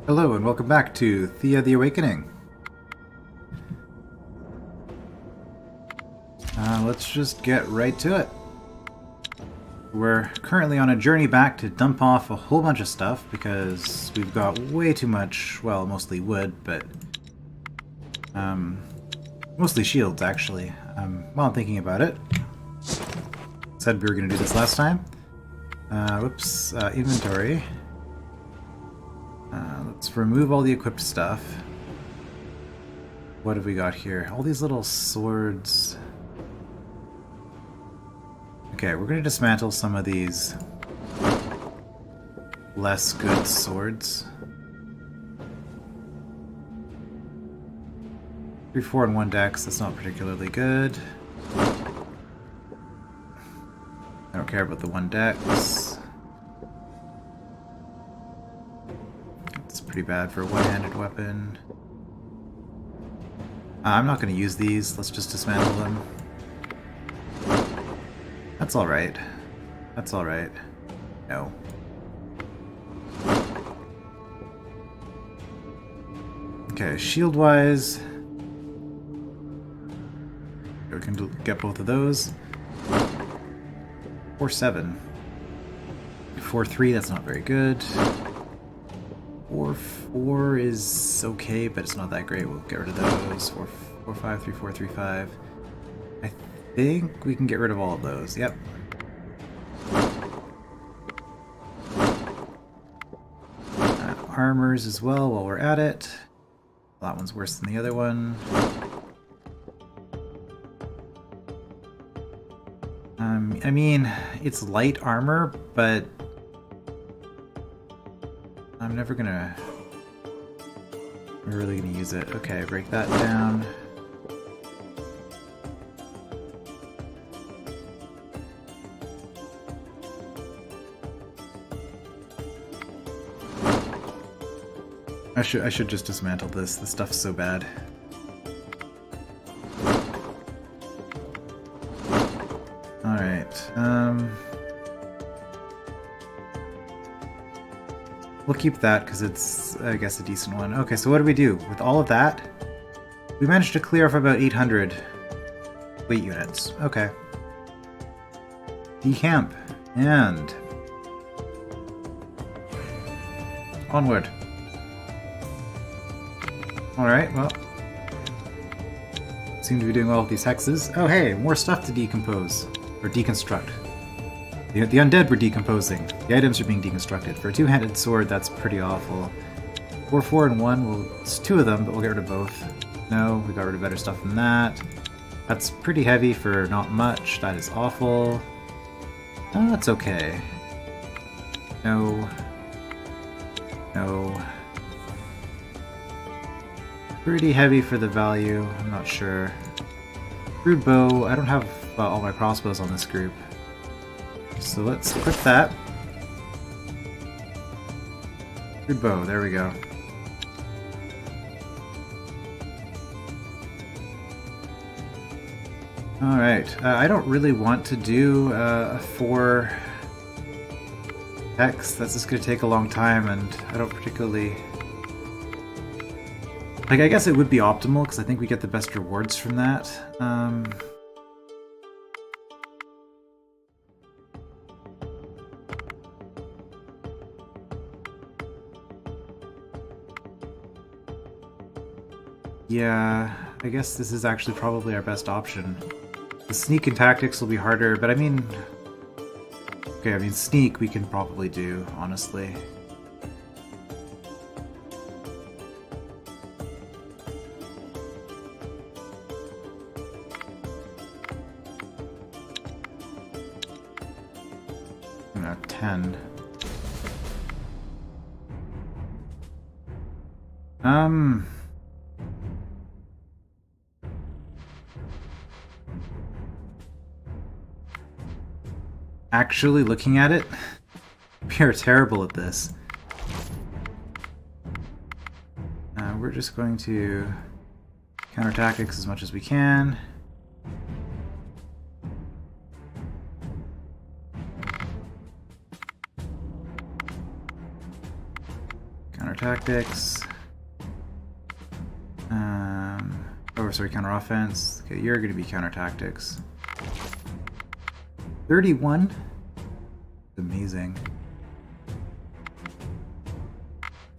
Hello and welcome back to Thea the Awakening. Let's just get right to it. We're currently on a journey back to dump off a whole bunch of stuff because we've got way too much, well, mostly wood, but mostly shields actually. While I'm thinking about it, said we were going to do this last time. Inventory. Let's remove all the equipped stuff. What have we got here? All these little swords. Okay, we're going to dismantle some of these less good swords. 3, 4, and 1 dex, that's not particularly good. I don't care about the 1 dex. It's pretty bad for a one-handed weapon. I'm not going to use these, let's just dismantle them. That's alright. That's alright. No. Okay, shield-wise... we can get both of those. 4-7. 4-3, that's not very good. 4-4 is okay, but it's not that great. We'll get rid of those. 4-5, 3-4, 3-5. I think we can get rid of all of those. Yep. Armors as well while we're at it. That one's worse than the other one. I mean, it's light armor, but I'm never really gonna use it. Okay, break that down. I should just dismantle this. This stuff's so bad. Alright, we'll keep that because it's, I guess, a decent one. Okay, so what do we do? With all of that, we managed to clear off about 800 weight units. Okay. Decamp. And... onward. Alright, well... seem to be doing well with these hexes. Oh hey, more stuff to decompose. Or deconstruct. The undead were decomposing. The items are being deconstructed. For a two-handed sword, that's pretty awful. 4, 4, and 1, well, it's 2 of them, but we'll get rid of both. No, we got rid of better stuff than that. That's pretty heavy for not much. That is awful. Oh, that's okay. No. No. Pretty heavy for the value. I'm not sure. Crude bow. I don't have all my crossbows on this group. So let's equip that. Crude bow. There we go. Alright. I don't really want to do a 4 hex. That's just going to take a long time, and I don't particularly... like, I guess it would be optimal, because I think we get the best rewards from that. 'Yeah, I guess this is actually probably our best option. The sneak and tactics will be harder, but I mean... okay, I mean, sneak we can probably do, honestly. No, 10. Actually, looking at it, we are terrible at this. We're just going to counter tactics as much as we can. tactics. Oh, sorry, counter offense. Okay, you're going to be counter tactics. 31. Amazing.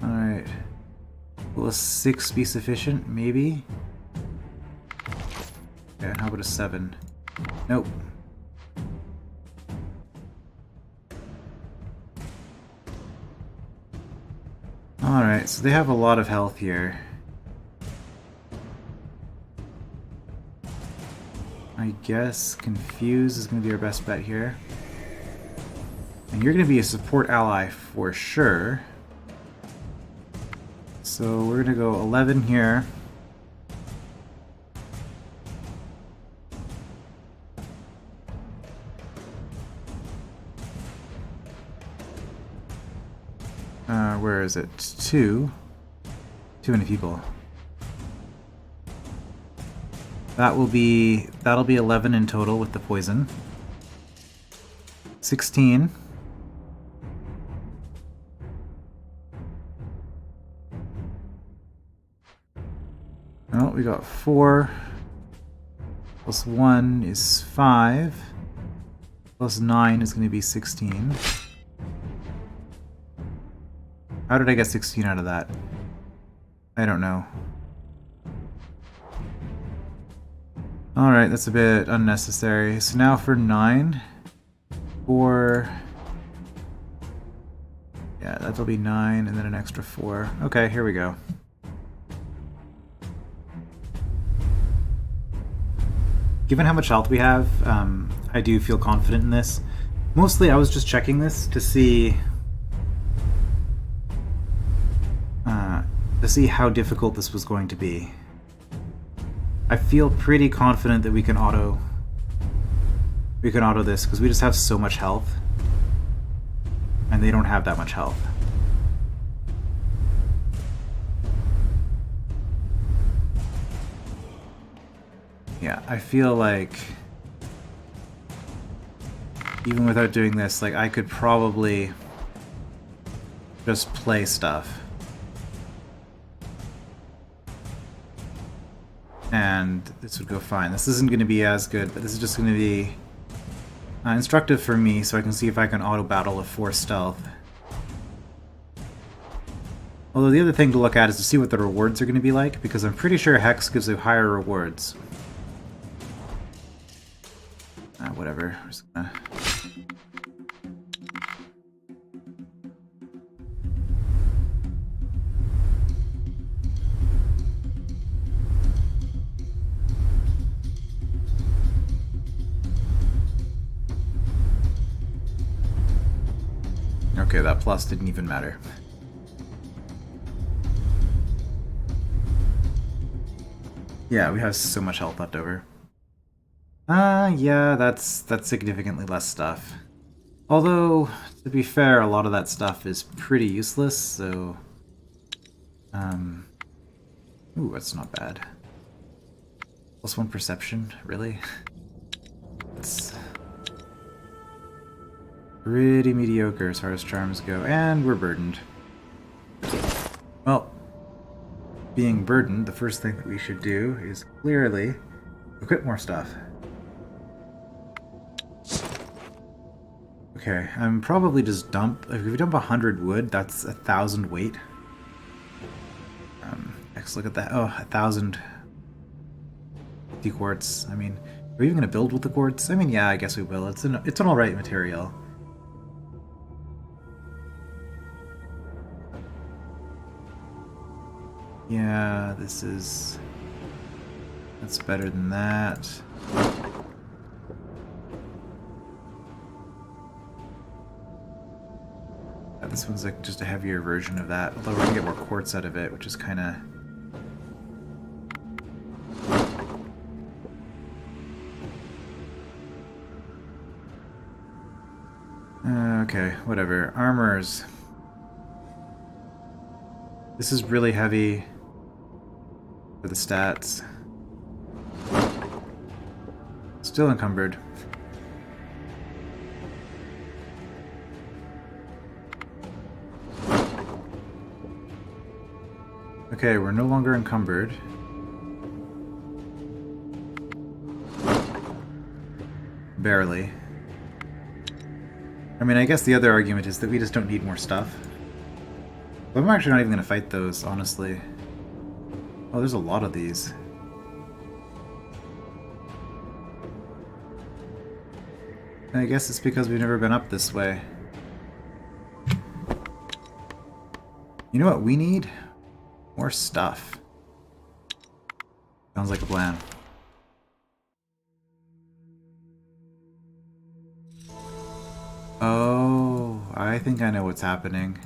All right. Will a 6 be sufficient? Maybe. Okay, how about a 7? Nope. Alright, so they have a lot of health here. I guess Confuse is going to be our best bet here. And you're going to be a support ally for sure. So we're going to go 11 here. Where is it? 2. Too many people. That'll be 11 in total with the poison. 16. Oh, we got 4. Plus 1 is 5. Plus 9 is going to be 16. How did I get 16 out of that? I don't know. Alright, that's a bit unnecessary. So now for 9. 4. Yeah, that'll be 9 and then an extra 4. Okay, here we go. Given how much health we have, I do feel confident in this. Mostly I was just checking this to see how difficult this was going to be. I feel pretty confident that we can auto this because we just have so much health and they don't have that much health. Yeah, I feel like even without doing this, like I could probably just play stuff. And this would go fine. This isn't going to be as good, but this is just going to be instructive for me so I can see if I can auto-battle a 4 stealth. Although the other thing to look at is to see what the rewards are going to be like, because I'm pretty sure Hex gives you higher rewards. Whatever. We're just gonna... Okay, that plus didn't even matter. Yeah, we have so much health left over. Yeah, that's significantly less stuff. Although, to be fair, a lot of that stuff is pretty useless, so... Ooh, that's not bad. +1 perception, really? It's pretty mediocre as far as charms go, and we're burdened. Well, being burdened, the first thing that we should do is clearly equip more stuff. Okay, I'm probably just dump. If we dump 100 wood, that's 1,000 weight. Let's look at that. Oh, 1,000 quartz. I mean, are we even gonna build with the quartz? I mean, yeah, I guess we will. It's an alright material. Yeah, that's better than that. Yeah, this one's like just a heavier version of that, although we're gonna get more quartz out of it, which is kind of... Okay, whatever. Armors. This is really heavy for the stats. Still encumbered. Okay, we're no longer encumbered. Barely. I mean, I guess the other argument is that we just don't need more stuff. But I'm actually not even going to fight those, honestly. Oh, there's a lot of these. I guess it's because we've never been up this way. You know what we need? More stuff. Sounds like a plan. Oh, I think I know what's happening.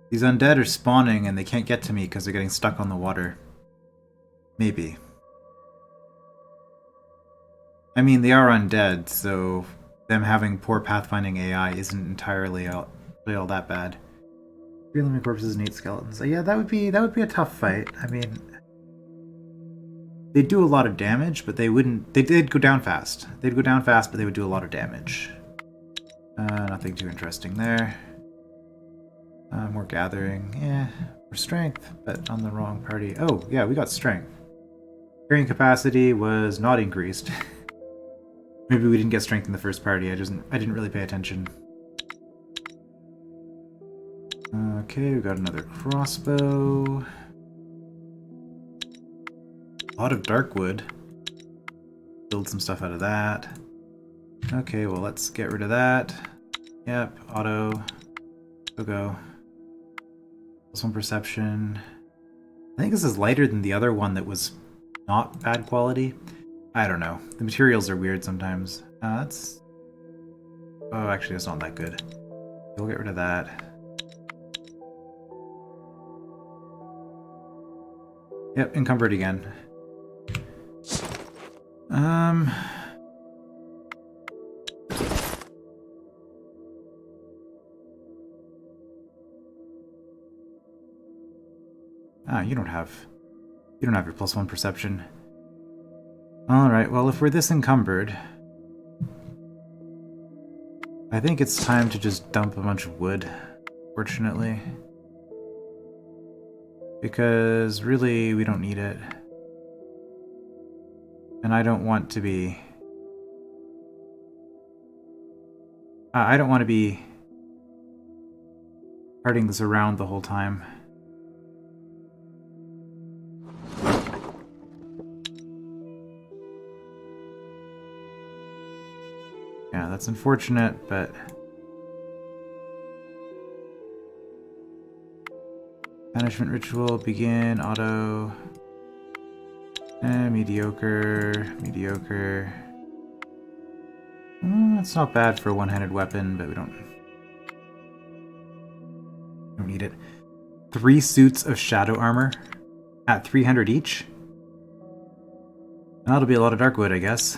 These undead are spawning and they can't get to me because they're getting stuck on the water. Maybe. I mean, they are undead, so them having poor pathfinding AI isn't entirely all that bad. 3 living corpses and 8 skeletons. Yeah, that would be a tough fight. I mean, they'd do a lot of damage, but they wouldn't. They'd go down fast. They'd go down fast, but they would do a lot of damage. Nothing too interesting there. More gathering. Yeah, more strength, but on the wrong party. Oh, yeah, we got strength. Carrying capacity was not increased. Maybe we didn't get strength in the first party. I didn't really pay attention. Okay, we got another crossbow. A lot of dark wood. Build some stuff out of that. Okay, well, let's get rid of that. Yep, auto. Go. +1 perception. I think this is lighter than the other one that was not bad quality. I don't know. The materials are weird sometimes. That's... Oh, actually, it's not that good. We'll get rid of that. Yep, encumbered again. You don't have your +1 perception. Alright, well, if we're this encumbered, I think it's time to just dump a bunch of wood, fortunately. Because, really, we don't need it. And I don't want to be... I don't want to be carting this around the whole time. Yeah, that's unfortunate, but... Banishment ritual, begin, auto... mediocre. It's not bad for a one-handed weapon, but we don't need it. 3 suits of shadow armor at 300 each? That'll be a lot of dark wood, I guess.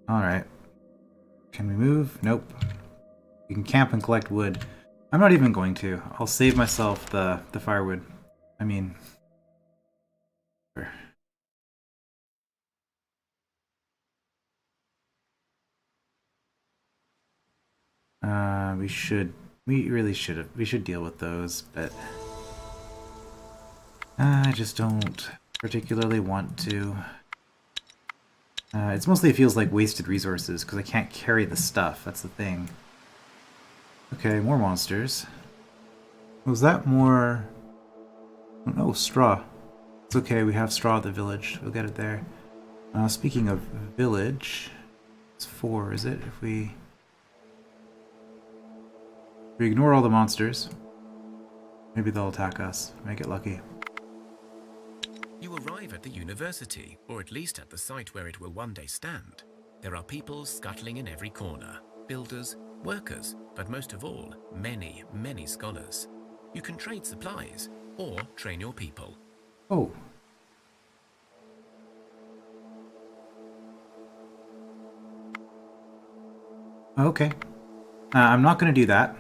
Alright. Can we move? Nope. We can camp and collect wood. I'm not even going to. I'll save myself the firewood. I mean... Sure. We really should have. We should deal with those, but... I just don't particularly want to. It mostly feels like wasted resources, because I can't carry the stuff, that's the thing. Okay, more monsters. Was that more... Oh, no, straw. It's okay, we have straw at the village. We'll get it there. Speaking of village... It's 4, is it? If we ignore all the monsters, maybe they'll attack us. Might get lucky. You arrive at the university, or at least at the site where it will one day stand. There are people scuttling in every corner. Builders, workers, but most of all, many, many scholars. You can trade supplies, or train your people. Oh. Okay. I'm not going to do that.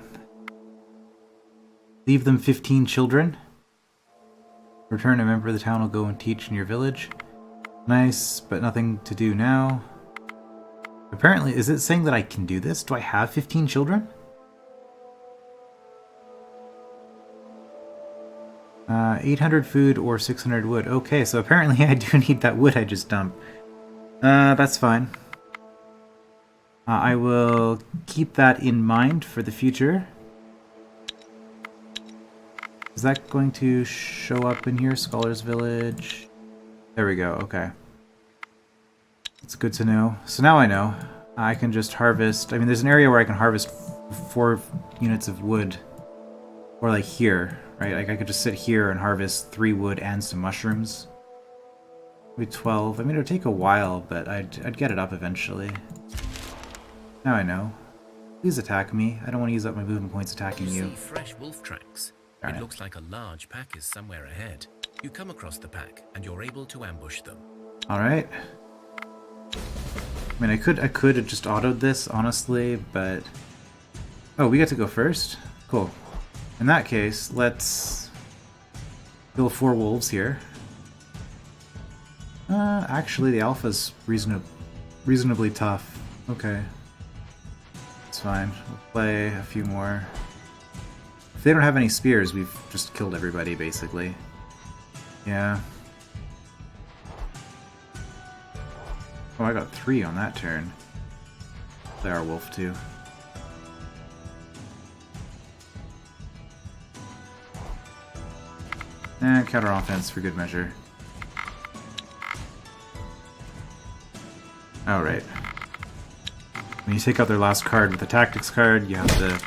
Leave them 15 children. Return a member of the town will go and teach in your village. Nice, but nothing to do now. Apparently, is it saying that I can do this? Do I have 15 children? 800 food or 600 wood. Okay, so apparently I do need that wood I just dumped. That's fine. I will keep that in mind for the future. Is that going to show up in here? Scholars Village. There we go, okay. It's good to know. So now I know. I can just harvest... I mean, there's an area where I can harvest 4 units of wood. Or like here, right? Like I could just sit here and harvest 3 wood and some mushrooms. Maybe 12. I mean, it would take a while, but I'd get it up eventually. Now I know. Please attack me. I don't want to use up my movement points attacking you. See fresh wolf tracks. It looks like a large pack is somewhere ahead. You come across the pack, and you're able to ambush them. Alright. I mean, I could have just autoed this, honestly, but... Oh, we get to go first? Cool. In that case, let's kill 4 wolves here. Actually, the alpha's reasonably tough. Okay. It's fine. We'll play a few more. If they don't have any spears, we've just killed everybody, basically. Yeah. Oh, I got 3 on that turn. They are wolf too. And counter offense for good measure. Alright. When you take out their last card with the tactics card, you have to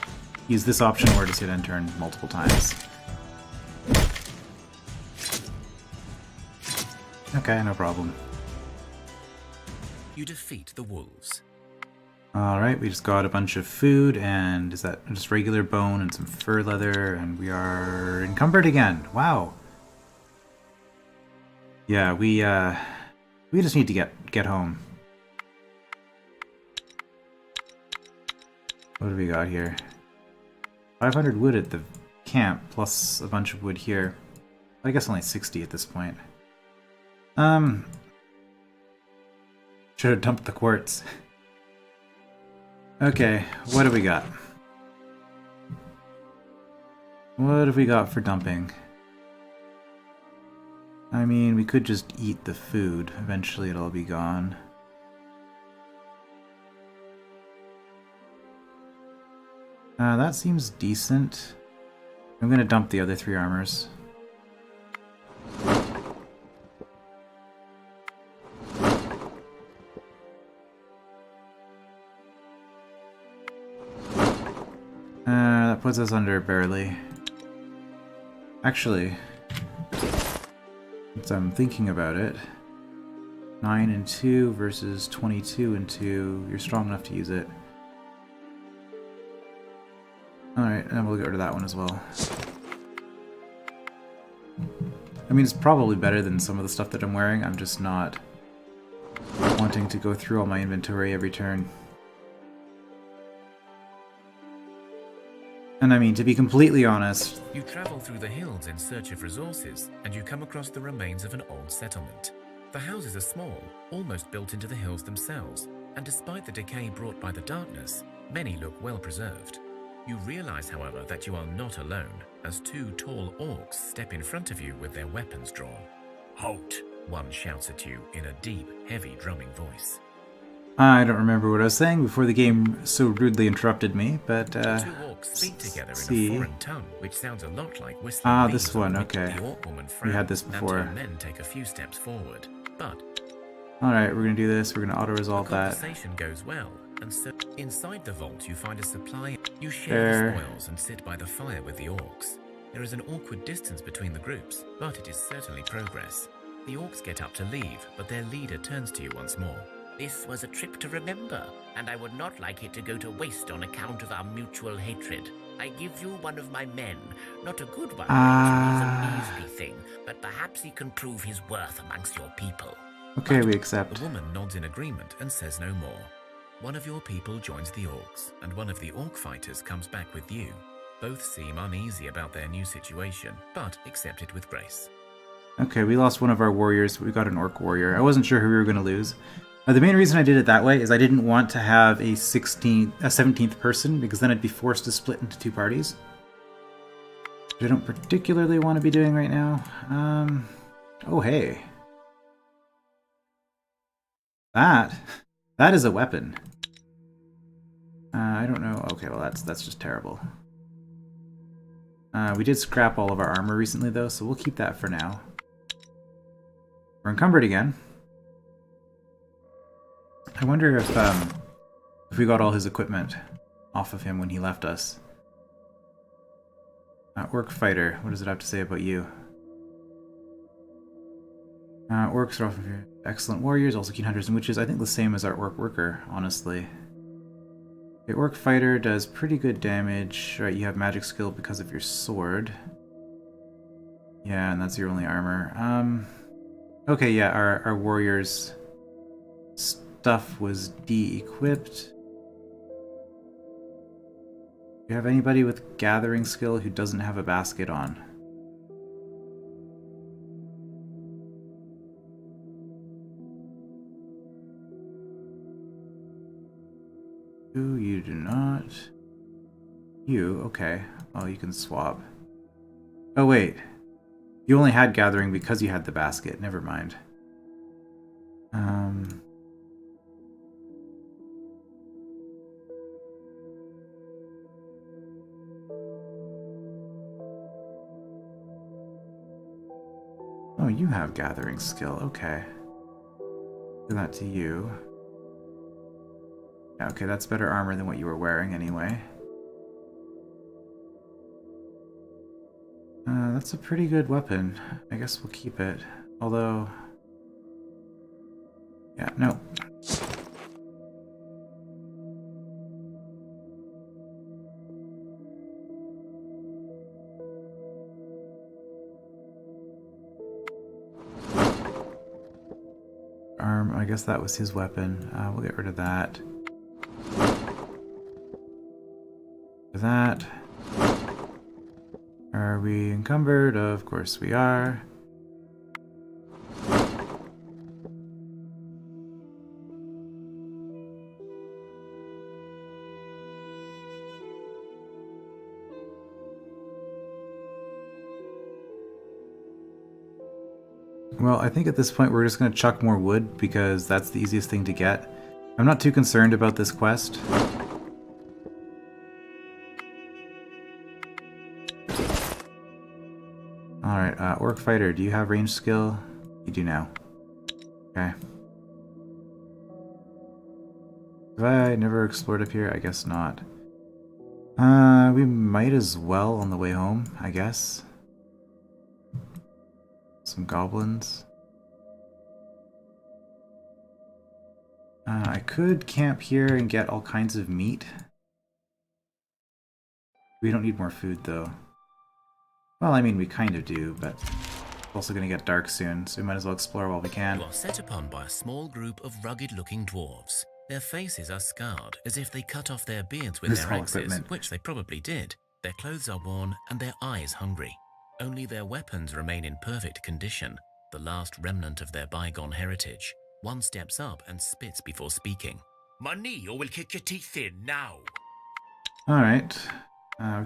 use this option or just hit end turn multiple times. Okay, no problem. You defeat the wolves. Alright, we just got a bunch of food, and is that just regular bone and some fur leather, and we are encumbered again. Wow. Yeah, we just need to get home. What do we got here? 500 wood at the camp, plus a bunch of wood here. I guess only 60 at this point. Should have dumped the quartz. Okay, what do we got? What have we got for dumping? I mean, we could just eat the food. Eventually it'll be gone. That seems decent. I'm gonna dump the other 3 armors. That puts us under barely. Actually, since I'm thinking about it, 9 and 2 versus 22 and 2, you're strong enough to use it. Alright, and we'll get rid of that one as well. I mean, it's probably better than some of the stuff that I'm wearing, I'm just not wanting to go through all my inventory every turn. And I mean, to be completely honest... You travel through the hills in search of resources, and you come across the remains of an old settlement. The houses are small, almost built into the hills themselves, and despite the decay brought by the darkness, many look well preserved. You realize, however, that you are not alone, as 2 tall orcs step in front of you with their weapons drawn. "Halt!" one shouts at you in a deep, heavy drumming voice. I don't remember what I was saying before the game so rudely interrupted me, but The 2 orcs speak together in a foreign tongue, which sounds a lot like whistling. This one, okay. The orc woman We had this frowns, before. and 2 men take a few steps forward. But alright, we're gonna do this, we're gonna auto-resolve the that. conversation goes well, and so inside the vault you find a supply. You share the spoils and sit by the fire with the orcs. There is an awkward distance between the groups, but it is certainly progress. The orcs get up to leave, but their leader turns to you once more. This was a trip to remember, and I would not like it to go to waste on account of our mutual hatred. I give you one of my men, not a good one, he's a measly thing, but perhaps he can prove his worth amongst your people. Okay, we accept. The woman nods in agreement and says no more. One of your people joins the orcs, and one of the orc fighters comes back with you. Both seem uneasy about their new situation, but accept it with grace. Okay, we lost one of our warriors, but we got an orc warrior. I wasn't sure who we were gonna lose. The main reason I did it that way is I didn't want to have a 17th person, because then I'd be forced to split into two parties. Which I don't particularly want to be doing right now. Oh hey. That is a weapon. I don't know. Okay, well that's just terrible. We did scrap all of our armor recently though, so we'll keep that for now. We're encumbered again. I wonder if we got all his equipment off of him when he left us. Orc fighter, what does it have to say about you? Orcs are often excellent warriors, also keen hunters and witches. I think the same as our orc worker, honestly. The orc fighter does pretty good damage. Right, you have magic skill because of your sword. Yeah, and that's your only armor. Okay, yeah, our warriors' stuff was de-equipped. Do you have anybody with gathering skill who doesn't have a basket on? You do not. You, okay. Oh, you can swap. Oh, wait. You only had gathering because you had the basket. Never mind. Oh, you have gathering skill. Okay. Do that to you. Yeah, okay, that's better armor than what you were wearing anyway. That's a pretty good weapon. I guess we'll keep it. Although... yeah, no. I guess that was his weapon. We'll get rid of that. That. Are we encumbered? Of course we are. Well, I think at this point we're just going to chuck more wood because that's the easiest thing to get. I'm not too concerned about this quest. Alright, Orc Fighter, do you have range skill? You do now. Okay. Have I never explored up here? I guess not. We might as well on the way home, I guess. Some goblins. I could camp here and get all kinds of meat. We don't need more food, though. Well, I mean, we kind of do, but it's also going to get dark soon, so we might as well explore while we can. You are set upon by a small group of rugged-looking dwarves. Their faces are scarred, as if they cut off their beards with their axes, which they probably did. Their clothes are worn, and their eyes hungry. Only their weapons remain in perfect condition, the last remnant of their bygone heritage. One steps up and spits before speaking. Money, or we'll kick your teeth in now. Alright.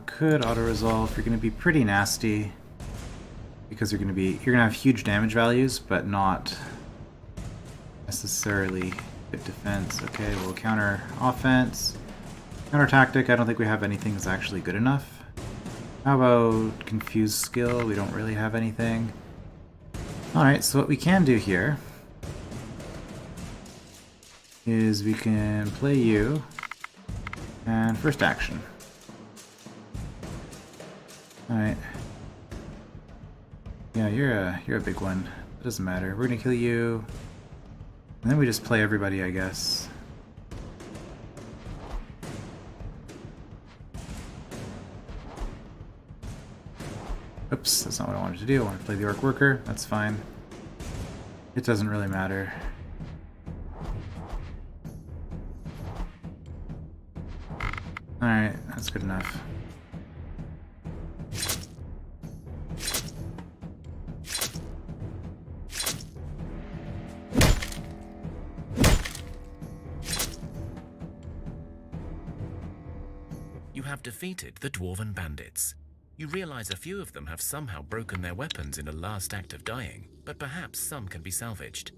Could auto-resolve. You're going to be pretty nasty. Because you're going to have huge damage values, but not necessarily good defense. Okay, we'll counter offense. Counter tactic, I don't think we have anything that's actually good enough. How about confused skill? We don't really have anything. Alright, so what we can do here is we can play you and first action. Alright. Yeah, you're a big one. It doesn't matter. We're gonna kill you. And then we just play everybody, I guess. Oops, that's not what I wanted to do. I wanted to play the Orc Worker. That's fine. It doesn't really matter. Alright, that's good enough. have defeated the Dwarven bandits. You realize a few of them have somehow broken their weapons in a last act of dying, but perhaps some can be salvaged.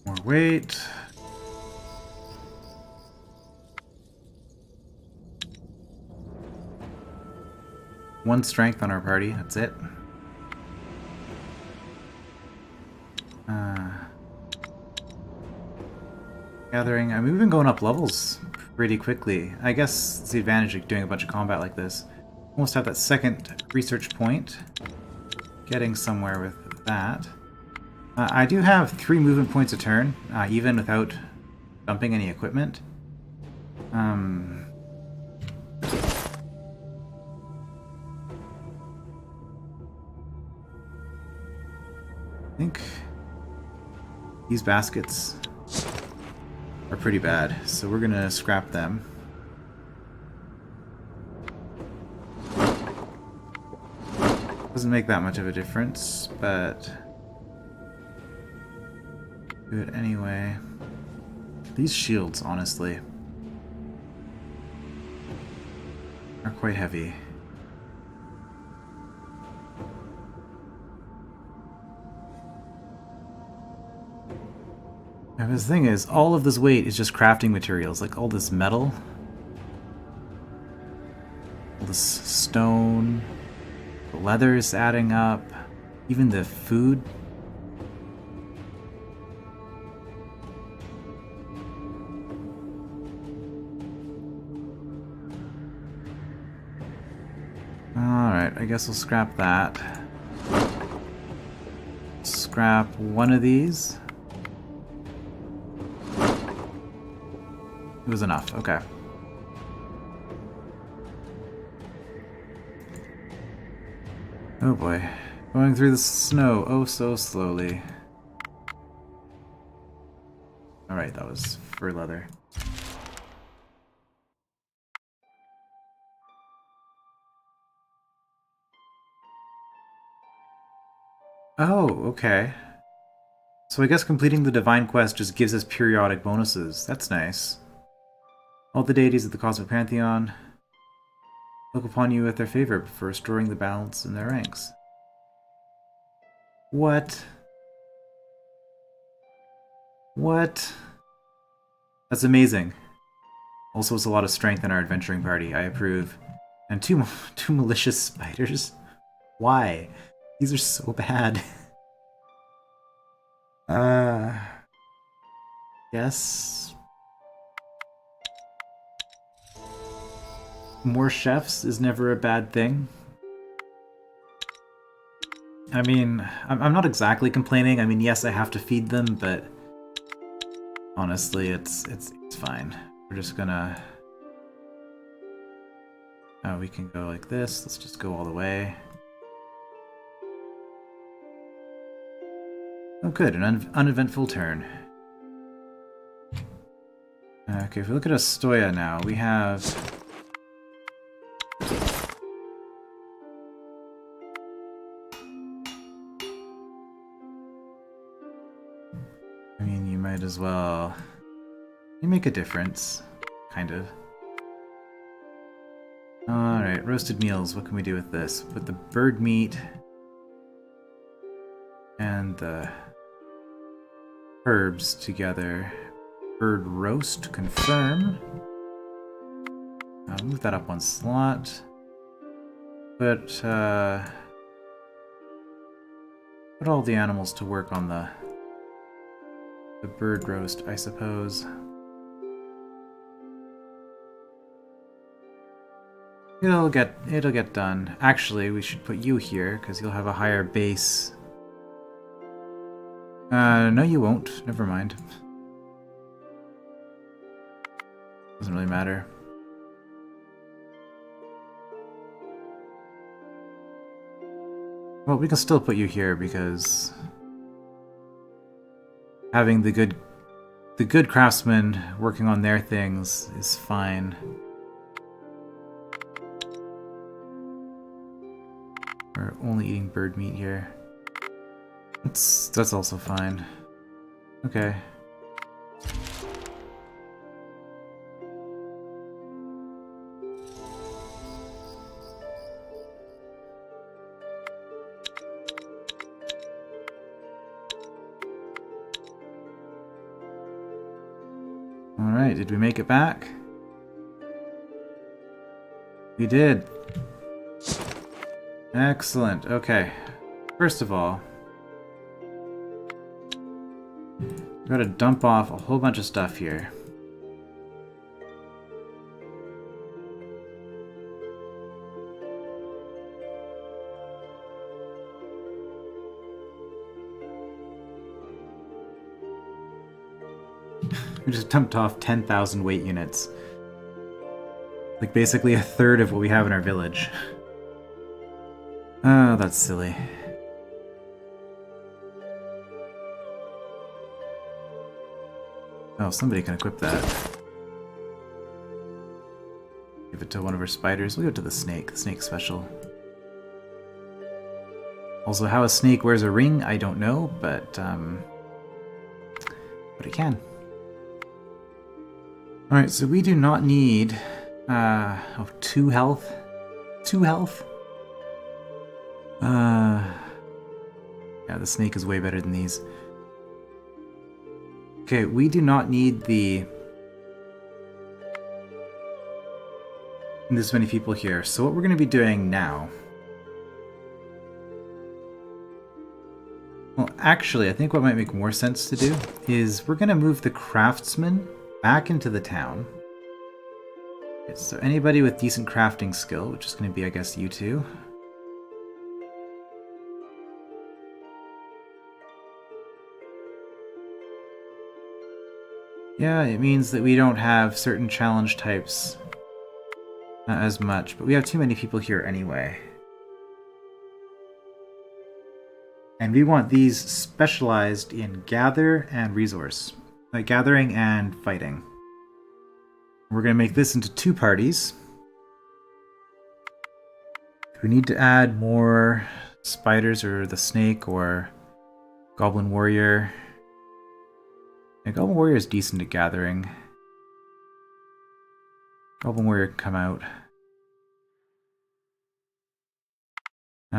More weight. One strength on our party, that's it. Gathering. I mean, we've been going up levels pretty quickly. I guess it's the advantage of doing a bunch of combat like this. Almost have that second research point. Getting somewhere with that. I do have 3 movement points a turn, even without dumping any equipment. I think these baskets are pretty bad, so we're gonna scrap them. Doesn't make that much of a difference, but do it anyway. These shields, honestly, are quite heavy. And the thing is, all of this weight is just crafting materials, like all this metal, all this stone, the leather is adding up, even the food. Alright, I guess we'll scrap that. Scrap one of these. It was enough, okay. Oh boy. Going through the snow oh so slowly. Alright, that was fur leather. Oh, okay. So I guess completing the Divine Quest just gives us periodic bonuses. That's nice. All the deities of the Cosmic Pantheon look upon you with their favor for restoring the balance in their ranks. What? What? That's amazing. Also, it's a lot of strength in our adventuring party. I approve. And two malicious spiders? Why? These are so bad. Yes. More chefs is never a bad thing. I mean, I'm not exactly complaining. I mean, yes, I have to feed them, but honestly, it's fine. We're just gonna... Oh, we can go like this. Let's just go all the way. Oh, good. An uneventful turn. Okay, if we look at Astoya now, we have... I mean, you might as well... You make a difference. Kind of. Alright, roasted meals. What can we do with this? Put the bird meat and the herbs together. Bird roast, confirm. I'll move that up one slot. Put all the animals to work on the bird roast, I suppose. It'll get done. Actually, we should put you here because you'll have a higher base. No, you won't. Never mind. Doesn't really matter. Well, we can still put you here because having the good craftsmen working on their things is fine. We're only eating bird meat here. That's also fine. Okay. Alright, did we make it back? We did. Excellent. Okay. First of all, we gotta dump off a whole bunch of stuff here. We just dumped off 10,000 weight units. Like basically a third of what we have in our village. Oh, that's silly. Oh, somebody can equip that. Give it to one of our spiders. We'll give it to the snake. The snake's special. Also, how a snake wears a ring, I don't know, but it can. Alright, so we do not need 2 health. 2 health? Yeah, the snake is way better than these. Okay, we do not need this many people here. So what we're going to be doing now... Well, actually, I think what might make more sense to do is we're going to move the craftsman back into the town. Okay, so anybody with decent crafting skill, which is going to be, I guess, you two. Yeah, it means that we don't have certain challenge types as much, but we have too many people here anyway. And we want these specialized in gather and resource. Like gathering and fighting. We're going to make this into 2 parties. We need to add more spiders or the snake or goblin warrior. Yeah, goblin warrior is decent at gathering. Goblin warrior can come out.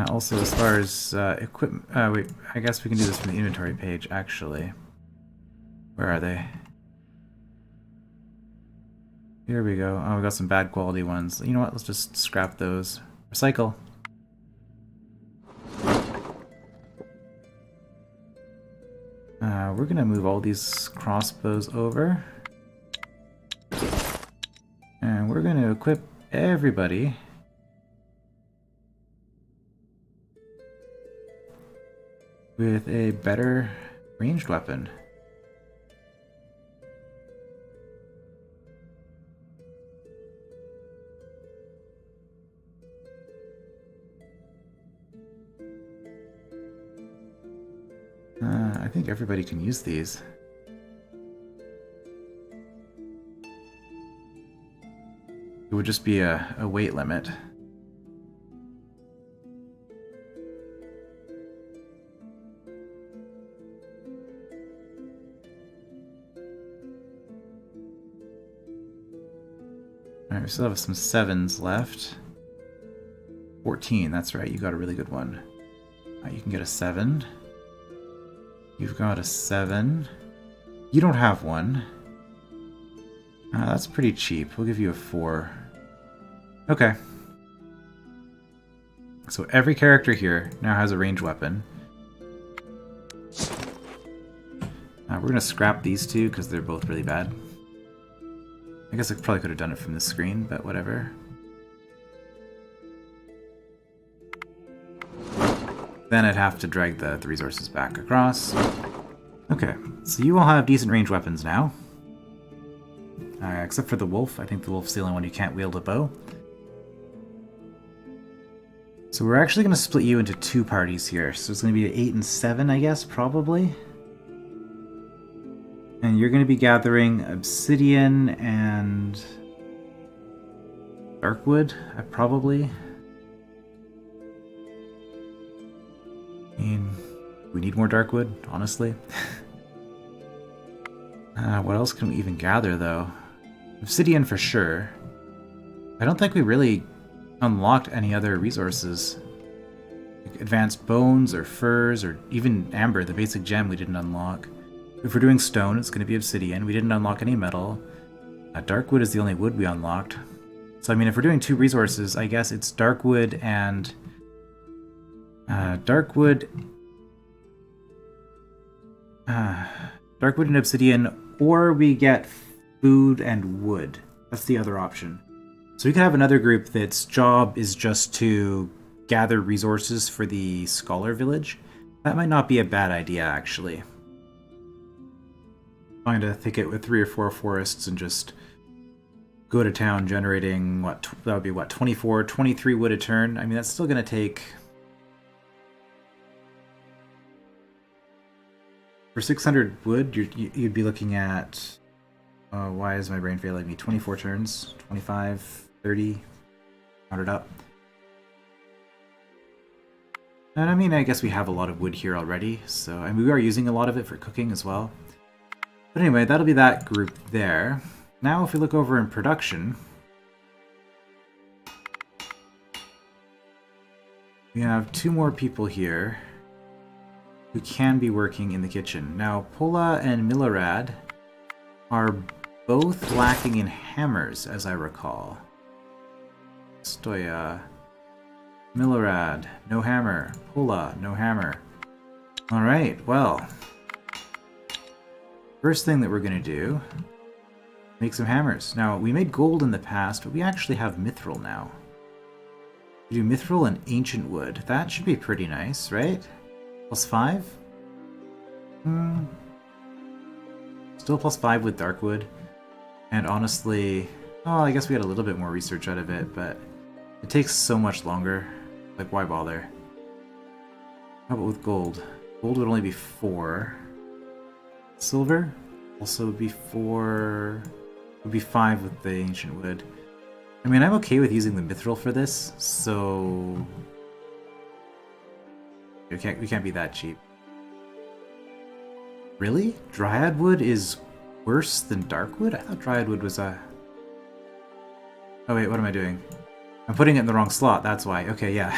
Also, as far as equipment... wait, I guess we can do this from the inventory page, actually. Where are they? Here we go. Oh, we got some bad quality ones. You know what? Let's just scrap those. Recycle. We're gonna move all these crossbows over. And we're gonna equip everybody with a better ranged weapon. I think everybody can use these. It would just be a weight limit. Alright, we still have some 7s left. 14, that's right, you got a really good one. You can get a 7. You've got a 7. You don't have one. That's pretty cheap. We'll give you a 4. Okay. So every character here now has a ranged weapon. We're going to scrap these 2 because they're both really bad. I guess I probably could have done it from the screen, but whatever. Then I'd have to drag the resources back across. Okay, so you all have decent range weapons now. Except for the wolf. I think the wolf's the only one who can't wield a bow. So we're actually going to split you into 2 parties here. So it's going to be 8 and 7, I guess, probably. And you're going to be gathering obsidian and darkwood, probably. I mean, we need more darkwood, honestly. What else can we even gather, though? Obsidian for sure. I don't think we really unlocked any other resources. Like advanced bones or furs or even amber, the basic gem we didn't unlock. If we're doing stone, it's going to be obsidian. We didn't unlock any metal. Dark wood is the only wood we unlocked. So, I mean, if we're doing 2 resources, I guess it's dark wood and... dark wood and obsidian, or we get food and wood. That's the other option. So we could have another group that's job is just to gather resources for the scholar village. That might not be a bad idea, actually. Find a thicket with 3 or 4 forests and just go to town generating, what, that would be what, 24, 23 wood a turn? I mean, that's still going to take... For 600 wood, you'd be looking at... why is my brain failing me? 24 turns, 25, 30, count it up. And I mean, I guess we have a lot of wood here already, so and we are using a lot of it for cooking as well. But anyway, that'll be that group there. Now if we look over in production, we have 2 more people here who can be working in the kitchen. Now, Pola and Milorad are both lacking in hammers, as I recall. Stoya. Milorad, no hammer. Pola, no hammer. Alright, well. First thing that we're going to do, make some hammers. Now, we made gold in the past, but we actually have mithril now. We do mithril and ancient wood. That should be pretty nice, right? +5? Still +5 with dark wood. And honestly, oh, I guess we had a little bit more research out of it, but it takes so much longer. Like, why bother? How about with gold? Gold would only be 4. Silver also would be 4. Would be 5 with the ancient wood. I mean, I'm okay with using the mithril for this, so we can't be that cheap. Really? Dryad wood is worse than dark wood? I thought dryad wood was a... Oh wait, what am I doing? I'm putting it in the wrong slot, that's why. Okay, yeah.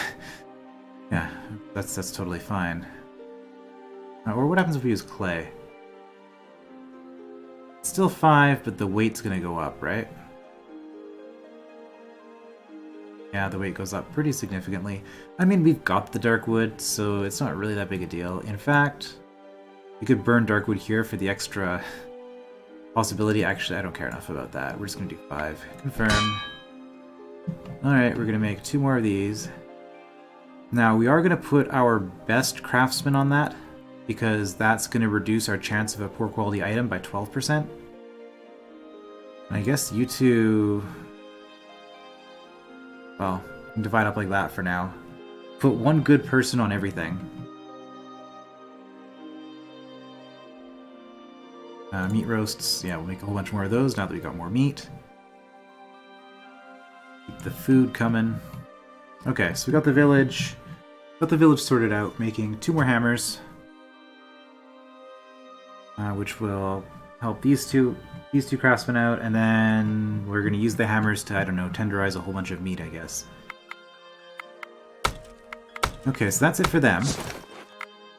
Yeah, that's totally fine. Or what happens if we use clay? It's still 5, but the weight's gonna go up, right? Yeah, the weight goes up pretty significantly. I mean, we've got the dark wood, so it's not really that big a deal. In fact, we could burn dark wood here for the extra possibility. Actually, I don't care enough about that. We're just gonna do 5. Confirm. Alright, we're gonna make 2 more of these. Now, we are gonna put our best craftsman on that, because that's gonna reduce our chance of a poor quality item by 12%. And I guess you two... Well, we can divide up like that for now. Put 1 good person on everything. Meat roasts, yeah, we'll make a whole bunch more of those now that we got more meat. Keep the food coming. Okay, so we got the village. Got the village sorted out, making 2 more hammers. Which will help these two craftsmen out, and then we're going to use the hammers to, I don't know, tenderize a whole bunch of meat, I guess. Okay, so that's it for them.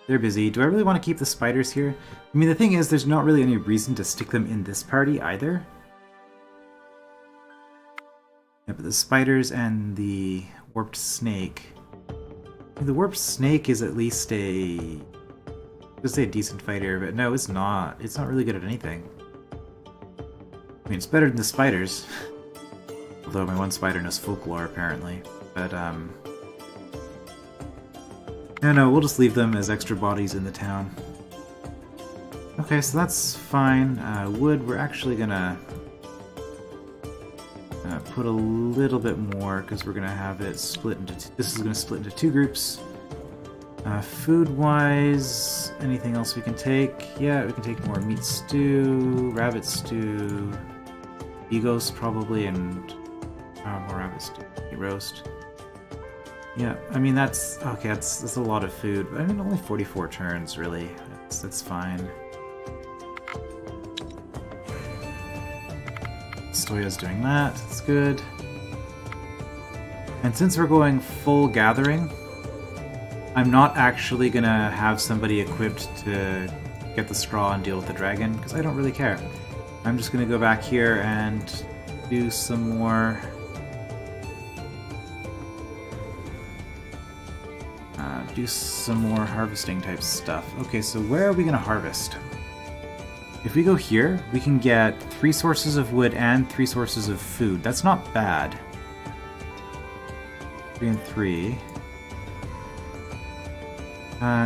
They're busy. Do I really want to keep the spiders here? I mean, the thing is, there's not really any reason to stick them in this party either. Yeah, but the spiders and the warped snake... The warped snake is at least a... Let's say a decent fighter, but no, it's not. It's not really good at anything. I mean, it's better than the spiders. Although my one spider knows folklore, apparently. But, no, we'll just leave them as extra bodies in the town. Okay, so that's fine. Wood, we're actually gonna put a little bit more, because we're gonna have it split into... This is gonna split into 2 groups. Food-wise, anything else we can take? Yeah, we can take more meat stew, rabbit stew, egos probably, and more rabbit stew, meat roast. Yeah, I mean that's okay. That's a lot of food. I mean, only 44 turns really. That's fine. Stoya's doing that. That's good. And since we're going full gathering, I'm not actually gonna have somebody equipped to get the straw and deal with the dragon, because I don't really care. I'm just gonna go back here and do some more... harvesting type stuff. Okay, so where are we gonna harvest? If we go here, we can get 3 sources of wood and 3 sources of food. That's not bad. 3 and 3.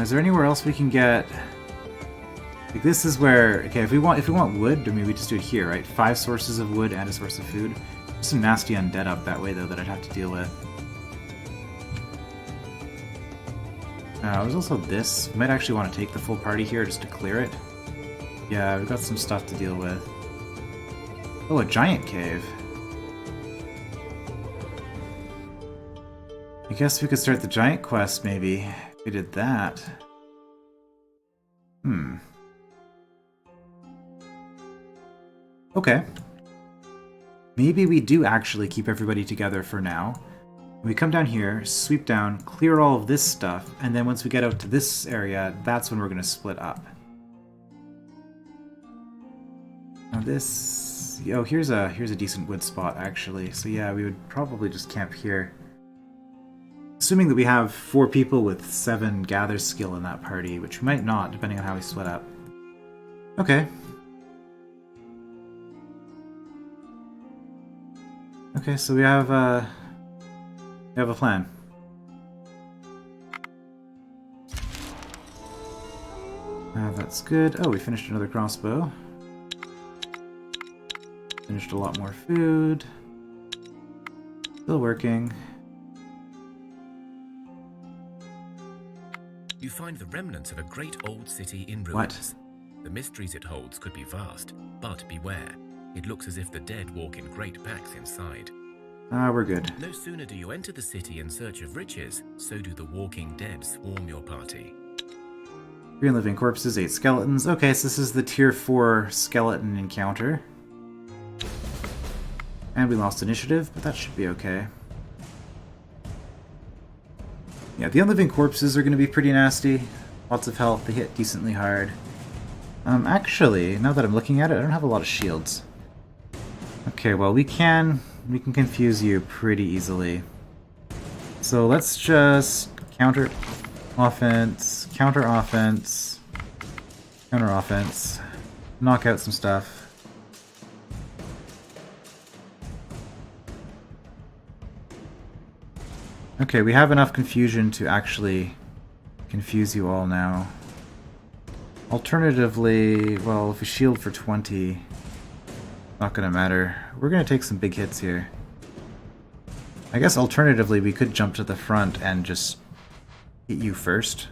Is there anywhere else we can get... Like, this is where... Okay, if we want wood, I mean, we just do it here, right? 5 sources of wood and a source of food. There's some nasty undead up that way, though, that I'd have to deal with. There's also this. We might actually want to take the full party here just to clear it. Yeah, we've got some stuff to deal with. Oh, a giant cave. I guess we could start the giant quest, maybe. If we did that. Okay. Maybe we do actually keep everybody together for now. We come down here, sweep down, clear all of this stuff, and then once we get out to this area, that's when we're going to split up. Now this... Oh, here's a decent wood spot, actually. So yeah, we would probably just camp here. Assuming that we have 4 people with 7 gather skill in that party, which we might not, depending on how we split up. Okay. Okay, so we have a plan. That's good. Oh, we finished another crossbow. Finished a lot more food. Still working. You find the remnants of a great old city in ruins. What? The mysteries it holds could be vast, but beware. It looks as if the dead walk in great packs inside. We're good. No sooner do you enter the city in search of riches, so do the walking dead swarm your party. 3 living corpses, 8 skeletons. Okay, so this is the tier 4 skeleton encounter. And we lost initiative, but that should be okay. Yeah, the unliving corpses are going to be pretty nasty. Lots of health, they hit decently hard. Actually, now that I'm looking at it, I don't have a lot of shields. Okay, well we can confuse you pretty easily. So let's just counter offense, counter offense, counter offense, knock out some stuff. Okay, we have enough confusion to actually confuse you all now. Alternatively, well, if we shield for 20, not gonna matter. We're gonna take some big hits here. I guess alternatively we could jump to the front and just hit you first.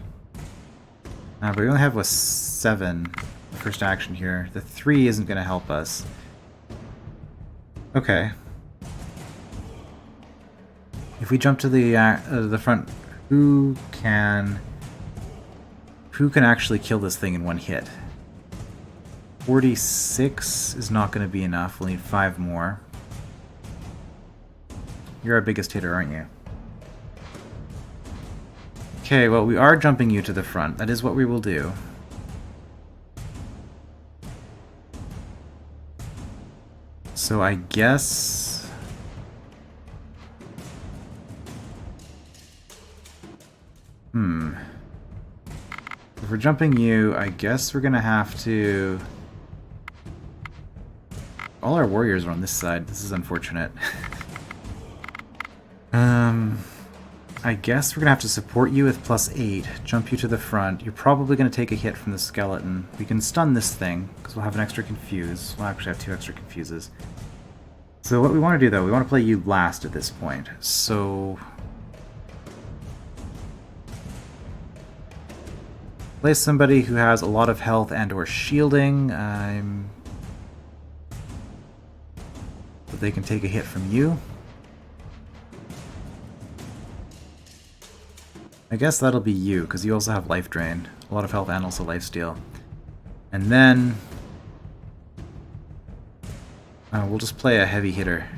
But we only have a 7 first action here. The 3 isn't gonna help us. Okay. If we jump to the front, who can actually kill this thing in one hit? 46 is not going to be enough. We'll need 5 more. You're our biggest hitter, aren't you? Okay, well, we are jumping you to the front. That is what we will do. So I guess... If we're jumping you, I guess we're gonna have to... All our warriors are on this side. This is unfortunate. I guess we're gonna have to support you with +8, jump you to the front. You're probably gonna take a hit from the skeleton. We can stun this thing, because we'll have an extra confuse. We'll actually have 2 extra confuses. So what we want to do, though, we want to play you last at this point. So... play somebody who has a lot of health and or shielding. But they can take a hit from you. I guess that'll be you, because you also have life drain. A lot of health and also life steal. And then... we'll just play a heavy hitter.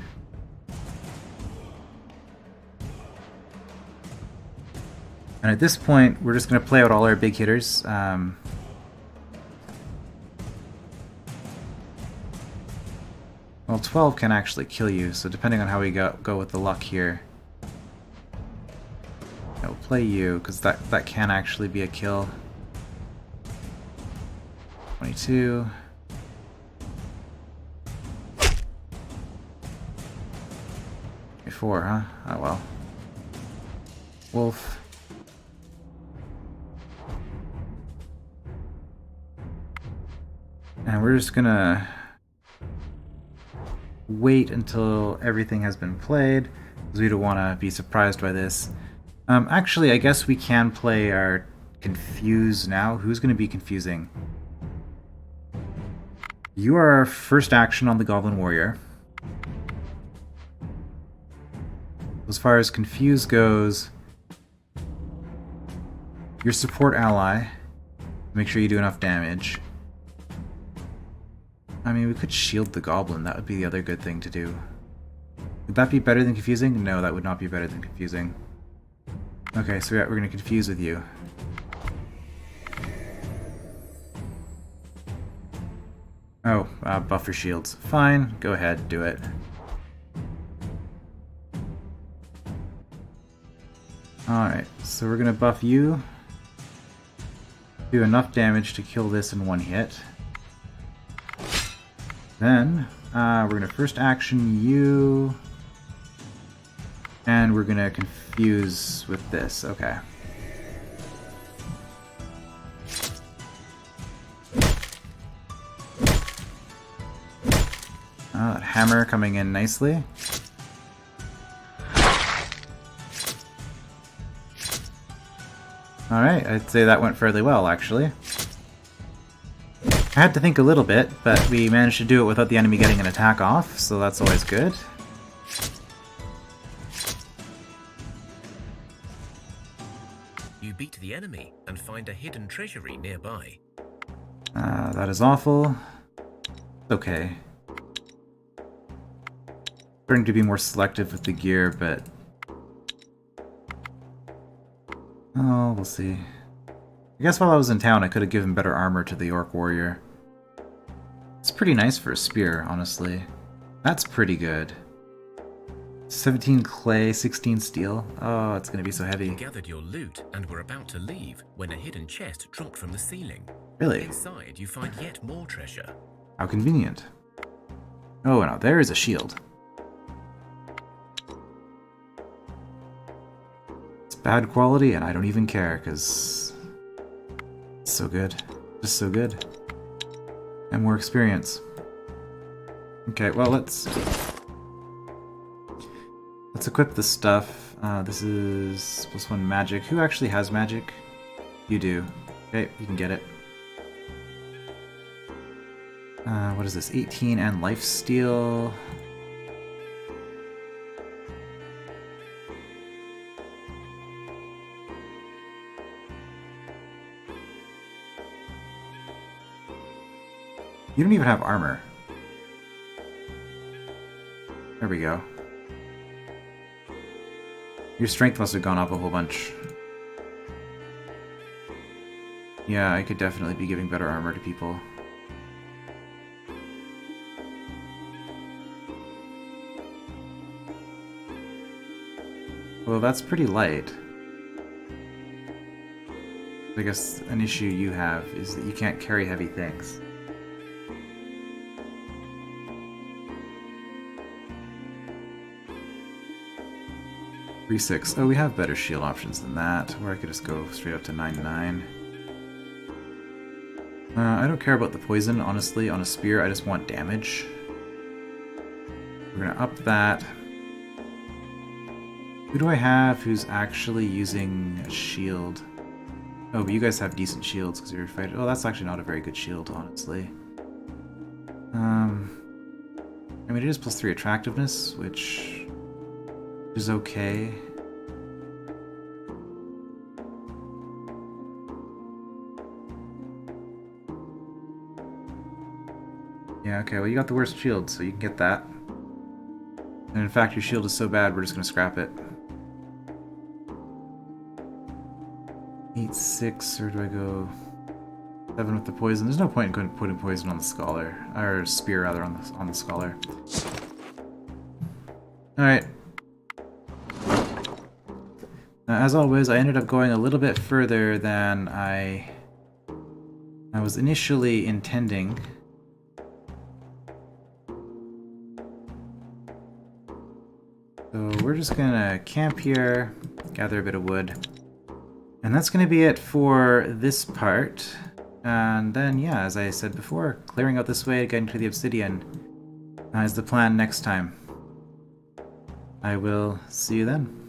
And at this point, we're just going to play out all our big hitters. Well, 12 can actually kill you, so depending on how we go with the luck here. We'll play you, because that can actually be a kill. 22. Before, huh? Oh well. Wolf. And we're just gonna wait until everything has been played, because we don't want to be surprised by this. Actually, I guess we can play our Confuse now. Who's going to be confusing? You are our first action on the Goblin Warrior. As far as Confuse goes, your support ally. Make sure you do enough damage. I mean, we could shield the Goblin. That would be the other good thing to do. Would that be better than Confusing? No, that would not be better than Confusing. Okay, so we're going to Confuse with you. Oh, buff your shields. Fine, go ahead, do it. Alright, so we're going to buff you. Do enough damage to kill this in one hit. Then, we're going to first action you. And we're going to confuse with this. Okay. That hammer coming in nicely. Alright, I'd say that went fairly well, actually. I had to think a little bit, but we managed to do it without the enemy getting an attack off, so that's always good. You beat the enemy and find a hidden treasury nearby. That is awful. Okay. Starting to be more selective with the gear, but... oh, we'll see. I guess while I was in town, I could have given better armor to the Orc Warrior. It's pretty nice for a spear, honestly. That's pretty good. 17 clay, 16 steel. Oh, it's gonna be so heavy. You gathered your loot and were about to leave when a hidden chest dropped from the ceiling. Really? Inside, you find yet more treasure. How convenient. Oh, now there is a shield. It's bad quality, and I don't even care, because it's so good. Just so good. And more experience. Okay, well, let's equip this stuff. This is +1 magic. Who actually has magic? You do. Okay, you can get it. What is this? 18 and lifesteal. You don't even have armor. There we go. Your strength must have gone up a whole bunch. Yeah, I could definitely be giving better armor to people. Well, that's pretty light. I guess an issue you have is that you can't carry heavy things. (3)6. Oh, we have better shield options than that, or I could just go straight up to 9/9. I don't care about the poison, honestly. On a spear, I just want damage. We're gonna up that. Who do I have who's actually using a shield? Oh, but you guys have decent shields because you're fighting. Oh, that's actually not a very good shield, honestly. I mean, it is +3 attractiveness, which is okay. Yeah, okay, well you got the worst shield, so you can get that. And in fact, your shield is so bad, we're just gonna scrap it. 8/6, or do I go... 7 with the poison. There's no point in putting poison on the scholar, or spear rather, on the scholar. Alright. Now, as always, I ended up going a little bit further than I was initially intending. So we're just gonna camp here, gather a bit of wood. And that's gonna be it for this part. And then, yeah, as I said before, clearing out this way, getting to the obsidian is the plan next time. I will see you then.